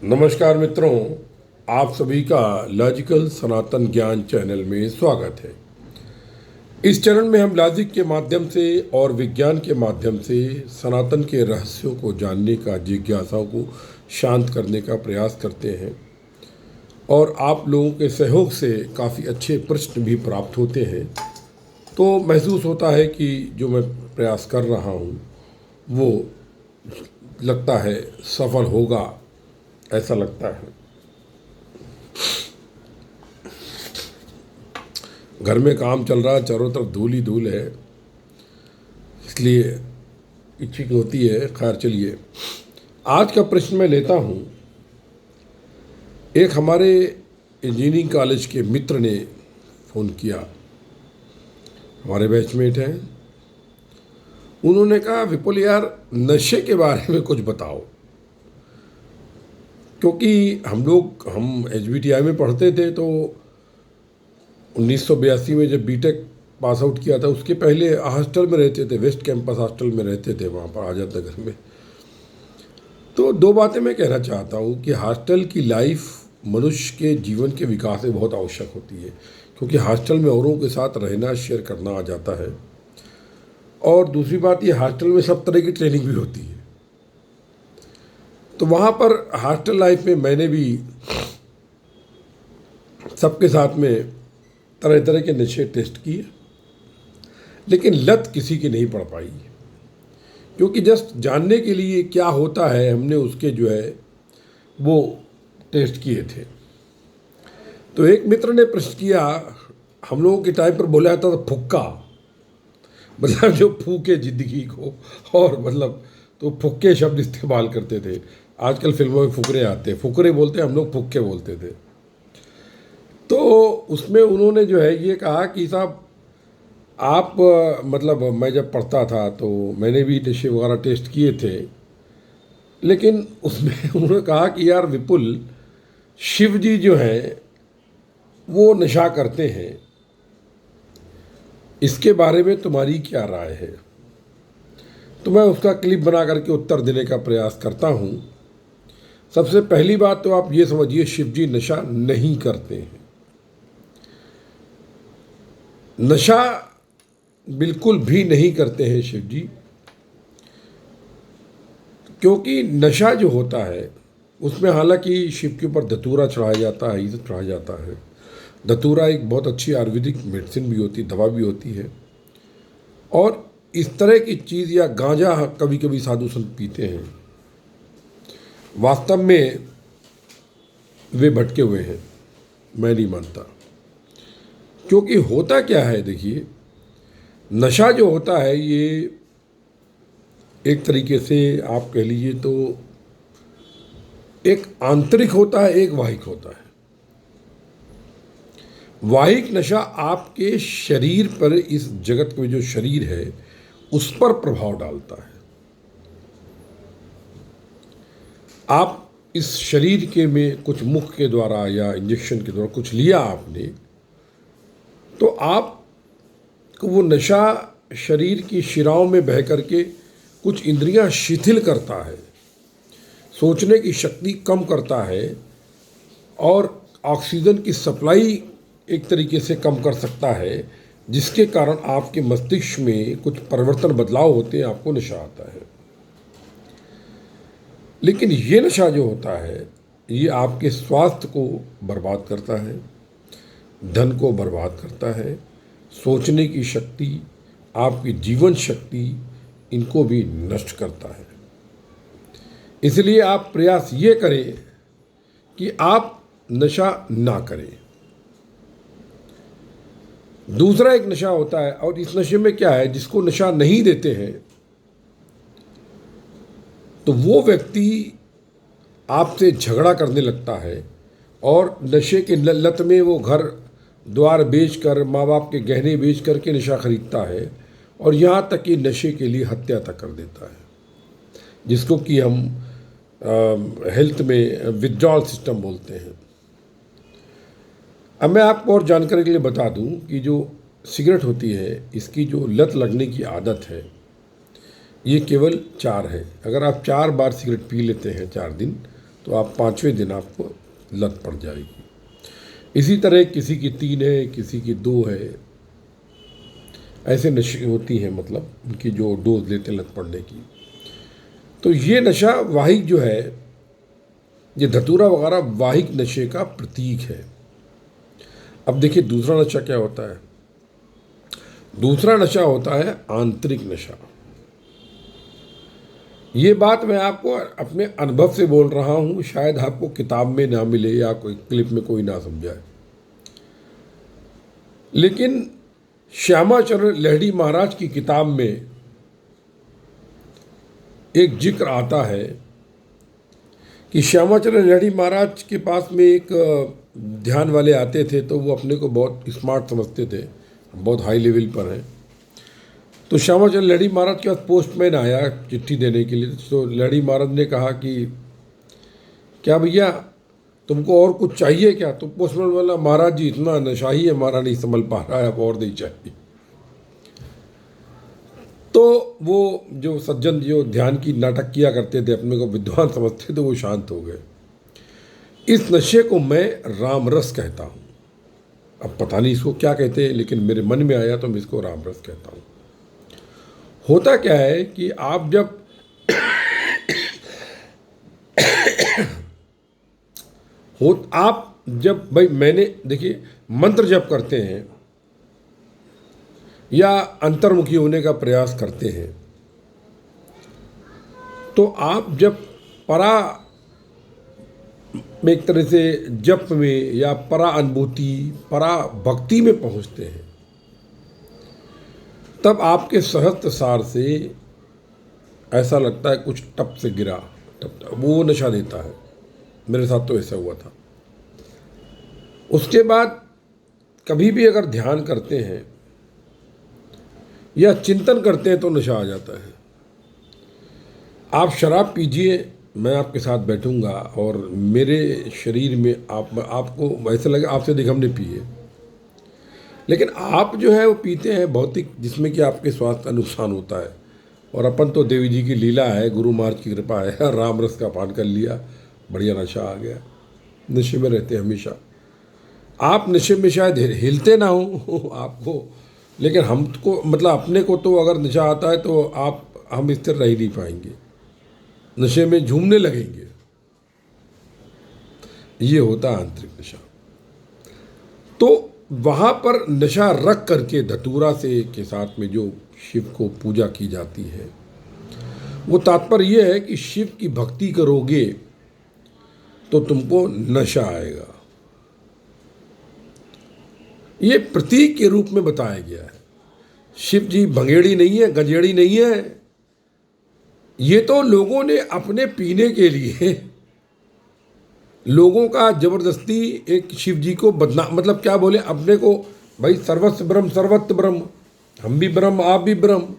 नमस्कार मित्रों, आप सभी का लॉजिकल सनातन ज्ञान चैनल में स्वागत है। इस चैनल में हम लॉजिक के माध्यम से और विज्ञान के माध्यम से सनातन के रहस्यों को जानने का, जिज्ञासाओं को शांत करने का प्रयास करते हैं और आप लोगों के सहयोग से काफ़ी अच्छे प्रश्न भी प्राप्त होते हैं। तो महसूस होता है कि जो मैं प्रयास कर रहा हूँ वो लगता है सफल होगा, ऐसा लगता है। घर में काम चल रहा है, चारों तरफ धूल ही धूल है, इसलिए इच्छिक होती है। खैर चलिए, आज का प्रश्न मैं लेता हूँ। एक हमारे इंजीनियरिंग कॉलेज के मित्र ने फ़ोन किया, हमारे बैचमेट हैं। उन्होंने कहा, विपुल यार, नशे के बारे में कुछ बताओ। क्योंकि हम HBTI में पढ़ते थे, तो 1982 में जब बीटेक पास आउट किया था, उसके पहले हॉस्टल में रहते थे, वेस्ट कैंपस हॉस्टल में रहते थे, वहाँ पर आज़ाद नगर में। तो दो बातें मैं कहना चाहता हूँ कि हॉस्टल की लाइफ मनुष्य के जीवन के विकास में बहुत आवश्यक होती है, क्योंकि हॉस्टल में औरों के साथ रहना, शेयर करना आ जाता है। और दूसरी बात, ये हॉस्टल में सब तरह की ट्रेनिंग भी होती है। तो वहाँ पर हॉस्टल लाइफ में मैंने भी सबके साथ में तरह तरह के नशे टेस्ट किए, लेकिन लत किसी की नहीं पड़ पाई, क्योंकि जस्ट जानने के लिए क्या होता है हमने उसके जो है वो टेस्ट किए थे। तो एक मित्र ने प्रश्न किया, हम लोगों के टाइम पर बोला जाता था फुक्का, मतलब जो फूके ज़िंदगी को, और मतलब तो फुक्के शब्द इस्तेमाल करते थे। आजकल फिल्मों में फुकरे आते हैं, फुकरे बोलते हैं, हम लोग फुक्के बोलते थे। तो उसमें उन्होंने जो है ये कहा कि साहब आप मतलब मैं जब पढ़ता था तो मैंने भी नशे वगैरह टेस्ट किए थे, लेकिन उसमें उन्होंने कहा कि यार विपुल, शिव जी जो हैं वो नशा करते हैं, इसके बारे में तुम्हारी क्या राय है। तो मैं उसका क्लिप बना करके उत्तर देने का प्रयास करता हूँ। सबसे पहली बात तो आप ये समझिए, शिव जी नशा नहीं करते हैं। नशा बिल्कुल भी नहीं करते हैं शिव जी, क्योंकि नशा जो होता है उसमें हालांकि शिव के ऊपर धतूरा चढ़ाया जाता है, इज़्ज़त चढ़ाया जाता है। धतूरा एक बहुत अच्छी आयुर्वेदिक मेडिसिन भी होती, दवा भी होती है। और इस तरह की चीज़ या गांजा कभी कभी साधु संत पीते हैं, वास्तव में वे भटके हुए हैं, मैं नहीं मानता। क्योंकि होता क्या है, देखिए, नशा जो होता है ये एक तरीके से आप कह लीजिए तो एक आंतरिक होता है, एक वाहिक होता है। वाहिक नशा आपके शरीर पर, इस जगत में जो शरीर है उस पर प्रभाव डालता है। आप इस शरीर के में कुछ मुख के द्वारा या इंजेक्शन के द्वारा कुछ लिया आपने, तो आपको वो नशा शरीर की शिराओं में बह करके कुछ इंद्रियां शिथिल करता है, सोचने की शक्ति कम करता है, और ऑक्सीजन की सप्लाई एक तरीके से कम कर सकता है, जिसके कारण आपके मस्तिष्क में कुछ परिवर्तन, बदलाव होते हैं, आपको नशा आता है। लेकिन ये नशा जो होता है ये आपके स्वास्थ्य को बर्बाद करता है, धन को बर्बाद करता है, सोचने की शक्ति, आपकी जीवन शक्ति, इनको भी नष्ट करता है। इसलिए आप प्रयास ये करें कि आप नशा ना करें। दूसरा एक नशा होता है, और इस नशे में क्या है, जिसको नशा नहीं देते हैं तो वो व्यक्ति आपसे झगड़ा करने लगता है, और नशे के लत में वो घर द्वार बेचकर, माँ बाप के गहने बेच करके नशा खरीदता है, और यहाँ तक कि नशे के लिए हत्या तक कर देता है, जिसको कि हम हेल्थ में विथड्रॉल सिस्टम बोलते हैं। अब मैं आपको और जानकारी के लिए बता दूं कि जो सिगरेट होती है, इसकी जो लत लगने की आदत है ये केवल 4 है। अगर आप 4 बार सिगरेट पी लेते हैं 4 दिन, तो आप 5वें दिन आपको लत पड़ जाएगी। इसी तरह किसी की 3 है, किसी की 2 है, ऐसे नशे होती हैं, मतलब उनकी जो डोज लेते हैं लत पड़ने की। तो ये नशा वाहिक जो है, ये धतूरा वगैरह वाहिक नशे का प्रतीक है। अब देखिए दूसरा नशा क्या होता है। दूसरा नशा होता है आंतरिक नशा। ये बात मैं आपको अपने अनुभव से बोल रहा हूँ, शायद आपको किताब में ना मिले या कोई क्लिप में कोई ना समझाए, लेकिन श्यामाचरण लहड़ी महाराज की किताब में एक जिक्र आता है कि श्यामाचरण लहड़ी महाराज के पास में एक ध्यान वाले आते थे, तो वो अपने को बहुत स्मार्ट समझते थे, बहुत हाई लेवल पर हैं। तो श्यामाचरण लहड़ी महाराज के पास पोस्टमैन आया चिट्ठी देने के लिए। तो लहड़ी महाराज ने कहा कि क्या भैया तुमको और कुछ चाहिए क्या? तो पोस्टमैन बोला, महाराज जी इतना नशा ही हमारा नहीं संभल पा रहा है, अब और नहीं चाहिए। तो वो जो सज्जन जो ध्यान की नाटक किया करते थे, अपने को विद्वान समझते थे, वो शांत हो गए। इस नशे को मैं रामरस कहता हूँ। अब पता नहीं इसको क्या कहते हैं, लेकिन मेरे मन में आया तो मैं इसको रामरस कहता हूँ। होता क्या है कि आप जब भाई मैंने देखिए मंत्र जप करते हैं या अंतर्मुखी होने का प्रयास करते हैं, तो आप जब परा में एक तरह से जप में या परा अनुभूति, परा भक्ति में पहुंचते हैं, तब आपके सहस्त्र सार से ऐसा लगता है कुछ टप से गिरा, टप वो नशा देता है। मेरे साथ तो ऐसा हुआ था। उसके बाद कभी भी अगर ध्यान करते हैं या चिंतन करते हैं तो नशा आ जाता है। आप शराब पीजिए, मैं आपके साथ बैठूंगा और मेरे शरीर में आपको ऐसा लगे आपसे अधिक हमने पिए, लेकिन आप जो है वो पीते हैं भौतिक, जिसमें कि आपके स्वास्थ्य का नुकसान होता है। और अपन तो देवी जी की लीला है, गुरु महाराज की कृपा है, राम रस का पान कर लिया, बढ़िया नशा आ गया। नशे में रहते हैं हमेशा। आप नशे में शायद हिलते ना हो आपको, लेकिन हमको मतलब अपने को तो अगर नशा आता है तो हम स्थिर रह ही नहीं पाएंगे, नशे में झूमने लगेंगे। ये होता है आंतरिक नशा। तो वहाँ पर नशा रख करके धतूरा से के साथ में जो शिव को पूजा की जाती है, वो तात्पर्य ये है कि शिव की भक्ति करोगे तो तुमको नशा आएगा। ये प्रतीक के रूप में बताया गया है। शिव जी भंगेड़ी नहीं है, गंजेड़ी नहीं है। ये तो लोगों ने अपने पीने के लिए लोगों का जबरदस्ती एक शिव जी को बदनाम, मतलब क्या बोले, अपने को भाई सर्वस्व ब्रह्म सर्वत्र ब्रह्म, हम भी ब्रह्म आप भी ब्रह्म।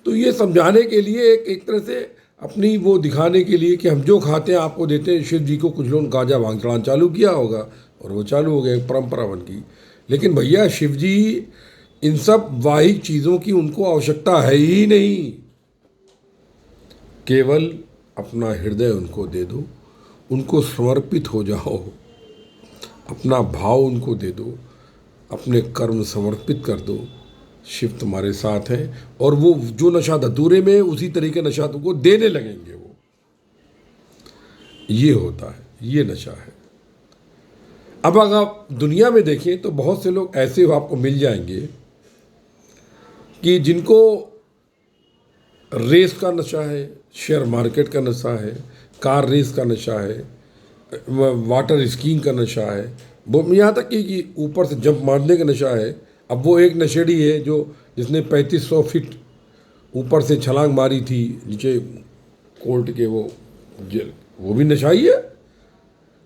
तो ये समझाने के लिए एक तरह से अपनी वो दिखाने के लिए कि हम जो खाते हैं आपको देते हैं। शिव जी को कुछ लोगों गांजा भांग चढ़ाना चालू किया होगा और वो चालू हो गया, परंपरा बन गई। लेकिन भैया शिव जी इन सब वाहिक चीज़ों की उनको आवश्यकता है ही नहीं। केवल अपना हृदय उनको दे दो, उनको समर्पित हो जाओ, अपना भाव उनको दे दो, अपने कर्म समर्पित कर दो, शिव तुम्हारे साथ है। और वो जो नशा धतूरे में उसी तरीके नशा तुमको देने लगेंगे वो। ये होता है, ये नशा है। अब अगर आप दुनिया में देखें तो बहुत से लोग ऐसे आपको मिल जाएंगे कि जिनको रेस का नशा है, शेयर मार्केट का नशा है, कार रेस का नशा है, वाटर स्कीइंग का नशा है, वो यहाँ तक कि ऊपर से जंप मारने का नशा है। अब वो एक नशेड़ी है जिसने 3500 फीट ऊपर से छलांग मारी थी नीचे कोर्ट के, वो भी नशा ही है।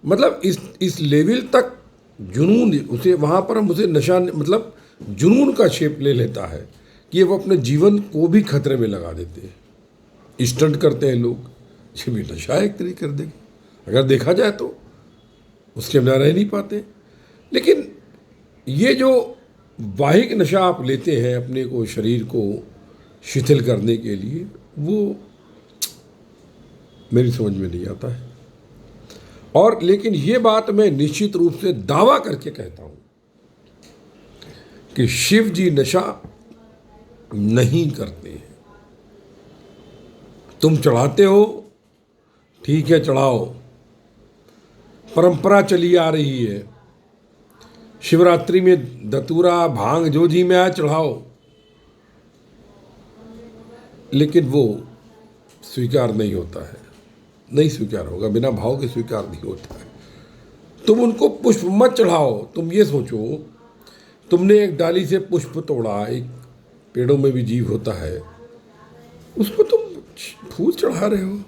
मतलब इस लेवल तक जुनून उसे, वहाँ पर हम उसे नशा मतलब जुनून का शेप ले लेता है कि वो अपने जीवन को भी खतरे में लगा देते हैं। स्टंट करते हैं लोग, ये भी नशा एक तरीके कर देंगे अगर देखा जाए तो, उसके बिना रह नहीं पाते। लेकिन ये जो वाहिक नशा आप लेते हैं अपने को, शरीर को शिथिल करने के लिए, वो मेरी समझ में नहीं आता है। और लेकिन ये बात मैं निश्चित रूप से दावा करके कहता हूं कि शिव जी नशा नहीं करते हैं। तुम चढ़ाते हो, ठीक है, चढ़ाओ, परंपरा चली आ रही है। शिवरात्रि में धतूरा भांग जो जी में आए चढ़ाओ, लेकिन वो स्वीकार नहीं होता है, नहीं स्वीकार होगा, बिना भाव के स्वीकार नहीं होता है। तुम उनको पुष्प मत चढ़ाओ। तुम ये सोचो, तुमने एक डाली से पुष्प तोड़ा, एक पेड़ों में भी जीव होता है, उसको तुम फूल चढ़ा रहे हो।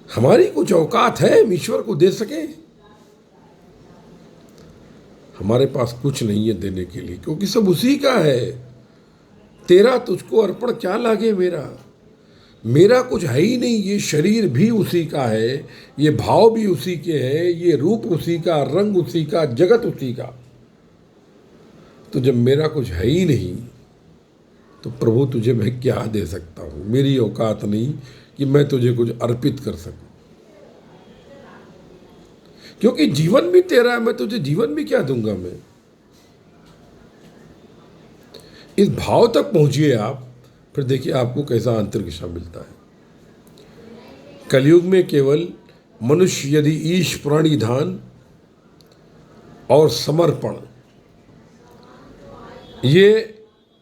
हमारी कुछ औकात है हम ईश्वर को दे सके? हमारे पास कुछ नहीं है देने के लिए, क्योंकि सब उसी का है। तेरा तुझको अर्पण क्या लागे मेरा, मेरा कुछ है ही नहीं। ये शरीर भी उसी का है, ये भाव भी उसी के हैं, ये रूप उसी का, रंग उसी का, जगत उसी का। तो जब मेरा कुछ है ही नहीं, तो प्रभु तुझे मैं क्या दे सकता हूँ? मेरी औकात नहीं कि मैं तुझे कुछ अर्पित कर सकूं, क्योंकि जीवन भी तेरा है। मैं तुझे जीवन भी क्या दूंगा? मैं इस भाव तक पहुंचिए आप, फिर देखिए आपको कैसा अंतर्दिशा मिलता है। कलयुग में केवल मनुष्य यदि ईश प्रणिधान और समर्पण, ये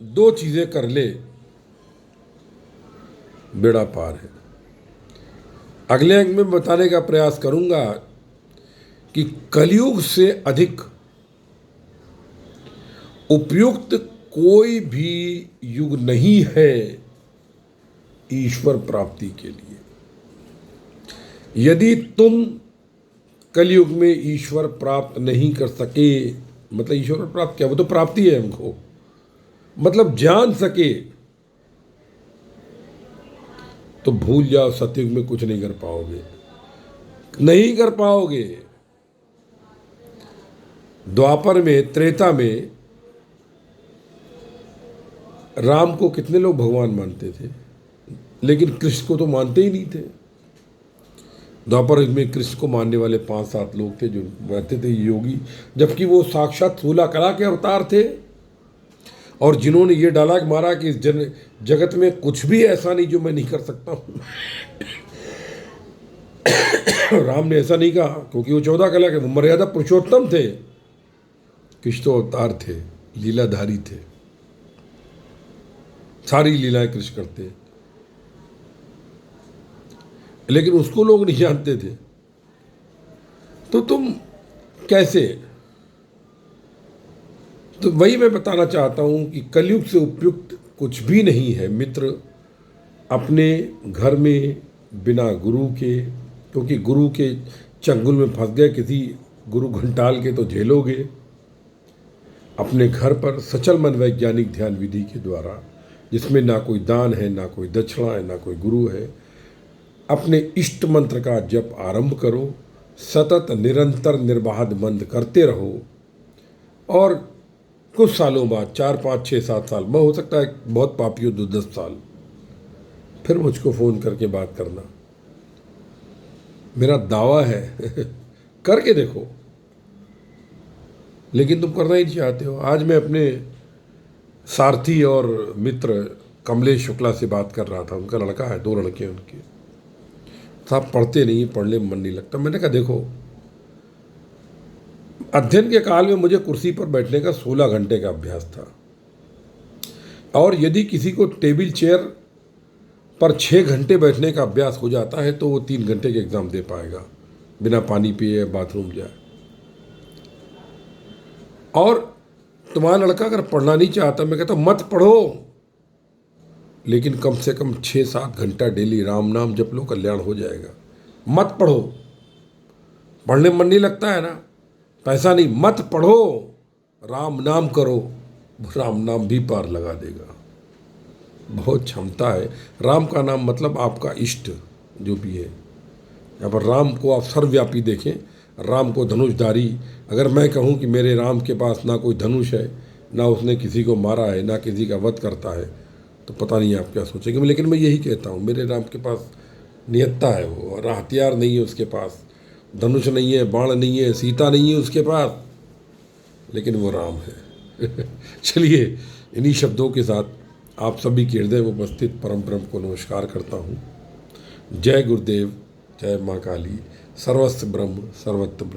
दो चीजें कर ले, बेड़ा पार है। अगले अंक में बताने का प्रयास करूंगा कि कलयुग से अधिक उपयुक्त कोई भी युग नहीं है ईश्वर प्राप्ति के लिए। यदि तुम कलयुग में ईश्वर प्राप्त नहीं कर सके, मतलब ईश्वर प्राप्त क्या, वो तो प्राप्ति है हमको, मतलब जान सके, तो भूल जाओ, सतयुग में कुछ नहीं कर पाओगे, नहीं कर पाओगे। द्वापर में, त्रेता में राम को कितने लोग भगवान मानते थे, लेकिन कृष्ण को तो मानते ही नहीं थे। द्वापर में कृष्ण को मानने वाले 5-7 लोग थे जो कहते थे योगी, जबकि वो साक्षात 16 कला के अवतार थे। और जिन्होंने ये डायलॉग मारा कि इस जगत में कुछ भी ऐसा नहीं जो मैं नहीं कर सकता हूँ। राम ने ऐसा नहीं कहा, क्योंकि वो 14 कला के, वो मर्यादा पुरुषोत्तम थे। कृष्ण तो अवतार थे, लीलाधारी थे, सारी लीलाएं कृष्ण करते, लेकिन उसको लोग नहीं जानते थे। तो तुम कैसे? तो वही मैं बताना चाहता हूं कि कलयुग से उपयुक्त कुछ भी नहीं है मित्र। अपने घर में बिना गुरु के, क्योंकि गुरु के चंगुल में फंस गए किसी गुरु घंटाल के, तो झेलोगे। अपने घर पर सचल मन वैज्ञानिक ध्यान विधि के द्वारा, जिसमें ना कोई दान है, ना कोई दक्षिणा है, ना कोई गुरु है, अपने इष्ट मंत्र का जप आरंभ करो। सतत निरंतर निर्बाध मंद करते रहो, और कुछ सालों बाद, 4, 5, 6, 7 साल में, हो सकता है बहुत पापी हो 10 साल, फिर मुझको फ़ोन करके बात करना। मेरा दावा है करके देखो, लेकिन तुम करना ही नहीं चाहते हो। आज मैं अपने सारथी और मित्र कमलेश शुक्ला से बात कर रहा था। उनका लड़का है, 2 लड़के हैं उनके। साहब पढ़ते नहीं, पढ़ने में मन नहीं लगता। मैंने कहा देखो, अध्ययन के काल में मुझे कुर्सी पर बैठने का 16 घंटे का अभ्यास था, और यदि किसी को टेबल चेयर पर 6 घंटे बैठने का अभ्यास हो जाता है, तो वो 3 घंटे के एग्ज़ाम दे पाएगा बिना पानी पिए, बाथरूम जाए। और तुम्हारा लड़का अगर पढ़ना नहीं चाहता, मैं कहता मत पढ़ो, लेकिन कम से कम 6-7 घंटा डेली राम नाम जप लो, कल्याण हो जाएगा। मत पढ़ो, पढ़ने में मन नहीं लगता है ना, पैसा नहीं, मत पढ़ो, राम नाम करो, राम नाम भी पार लगा देगा। बहुत क्षमता है। राम का नाम मतलब आपका इष्ट जो भी है। यहाँ पर राम को आप सर्वव्यापी देखें, राम को धनुषधारी। अगर मैं कहूँ कि मेरे राम के पास ना कोई धनुष है, ना उसने किसी को मारा है, ना किसी का वध करता है, तो पता नहीं आप क्या सोचेंगे। लेकिन मैं यही कहता हूँ, मेरे राम के पास नियत्ता है वो, और हथियार नहीं है उसके पास, धनुष नहीं है, बाण नहीं है, सीता नहीं है उसके पास, लेकिन वो राम है। चलिए, इन्हीं शब्दों के साथ आप सभी के हृदय में उपस्थित परम ब्रह्म को नमस्कार करता हूँ। जय गुरुदेव, जय माँ काली, सर्वस्व ब्रह्म सर्वत्र ब्रह्म।